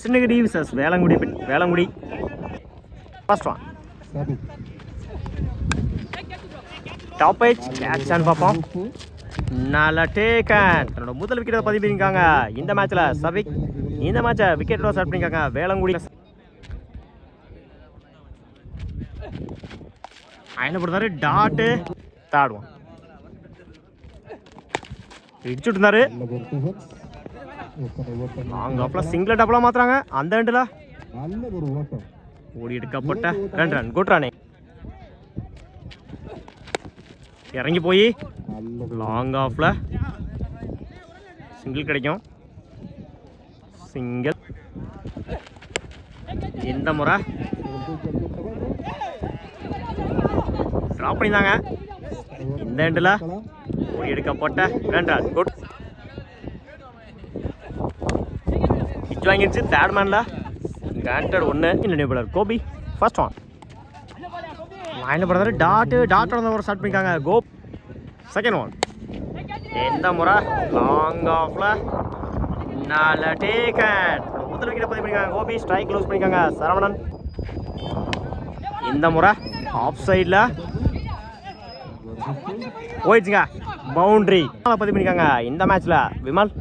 Krishnagiri versus Velangudi. Velangudi first one. Top edge கேட்சான்னு பார்ப்போம். நல்ல டேக்கன். தன்னோட முதல் விக்கெட்டை பதிவு பண்ணியிருக்காங்க இந்த மேட்ச்சில் சபிக். இந்த மேட்சை விக்கெட்டோட ஸ்டார்ட் பண்ணியிருக்காங்க வேளங்குடி. என்ன போடுறாரு டாட்டு தாடுவான் இடிச்சுட்டு இருந்தாரு. லாங் ஆஃப்ல சிங்கிள் டபுளா மாத்துறாங்க. அந்த எண்டில் ஓடி எடுக்கப்பட்ட 2 ரன். Good run. இறங்கி போய் லாங் ஆஃப்ல சிங்கிள் கிடைக்கும். சிங்கிள். இந்த முறை ட்ராப் பண்ணியிருந்தாங்க. இந்த எண்டில் ஓடி எடுக்கப்பட்ட 2 ரன். குட். பிச் வாங்கிடுச்சு தேர்ட் மேனில். கேண்டட் 1. நினைவுலர் கோபி ஃபர்ஸ்ட் ஒன். லைனில் போடுறாரு டாட்டோட ஒரு ஸ்டார்ட் பண்ணியிருக்காங்க கோப். Second one. இந்த முறை லாங் ஆஃப்ல நல்ல டேக்கன். முதல் விக்கெட்டை பதிவு பண்ணியிருக்காங்க கோபி. ஸ்ட்ரைக் க்ளோஸ் பண்ணியிருக்காங்க சரவணன். இந்த முறை ஆஃப் சைடில் போயிடுச்சுங்க பவுண்டரி. பதிவு பண்ணியிருக்காங்க இந்த மேட்ச்ல விமல்.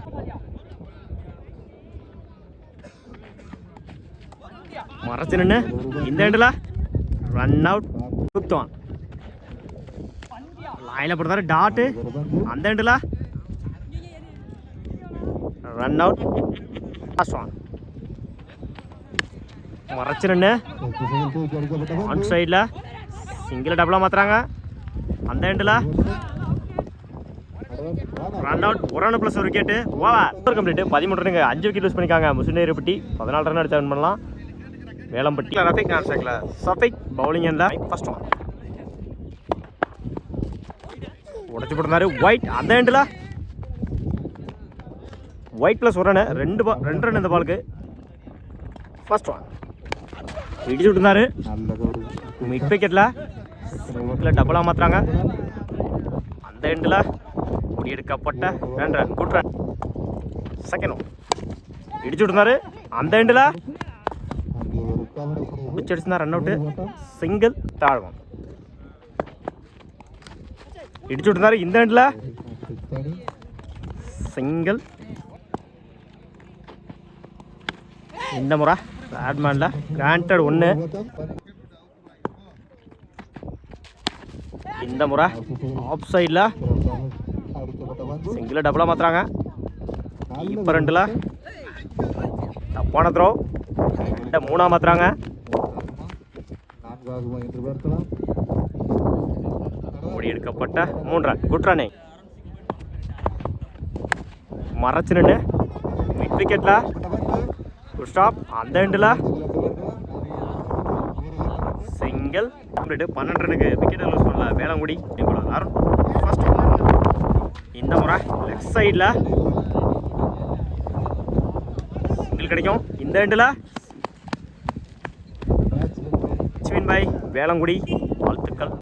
மறைச்சு நின்று இந்த எண்டில் ரன் அவுட். Fifth one. லைனில் போடுறாரு டாட்டு. அந்த எண்டில் ரன் அவுட். Last one. மறைச்சு நின்று ஆன் சைடில் சிங்கிள் டபுளாக மாற்றுறாங்க. அந்த எண்டில் run out. 1 run plus 1 wicket. Over complete. 13 ரன்னுங்க. 5 wicket use பண்ணியிருக்காங்க முசுநேரிப்பட்டி. 14 ரன் அடிச்சு வின் பண்ணலாம். வேளம்பட்டி ரஃபிக் நான் சேர்க்கல. சஃபிக் பவுலிங் எண்டில் ஃபர்ஸ்ட் ஒன். உடச்சு போட்டுருந்தாரு ஒயிட். அந்த எண்டில் ஒயிட் ப்ளஸ் 1 ரன். 2 ரன் இந்த பாலுக்கு. First one. இடிச்சு விட்டுருந்தாரு மிட் விக்கெட்டில் டபுளாக மாற்றுறாங்க. அந்த எண்டில் ஓடி எடுக்கப்பட்ட 2 run. Good run. Second one. இடிச்சு விட்டுருந்தாரு. அந்த எண்டில் பிச் அடிச்சுனா ரன் அவுட்டு. சிங்கிள் தாழ்வம். இடிச்சு விட்டுருந்தாரு. இந்த எண்டில் சிங்கிள். இந்த முறை பேட்மேனில் கிராண்டட் 1. இந்த முறை ஆஃப் சைடில் சிங்கிள் டபுளாக மாற்றுறாங்க. இப்போ 2ல் தப்பான த்ரோ. 3 மாற்றுறாங்க. ஓடி எடுக்கப்பட்ட 3 ரன். Good run. மறைச்சு நின்று மிட் விக்கெட்டில் குட் ஸ்டாப். அந்த எண்டில் சிங்கிள். 12 ரனுக்கு விக்கெட் லூஸ் பண்ணல வேளங்குடி. ஃபர்ஸ்ட் இந்த முறை லெஃப்ட் சைடில் சிங்கிள் கிடைக்கும். இந்த எண்டில் வின் பை வேளங்குடி.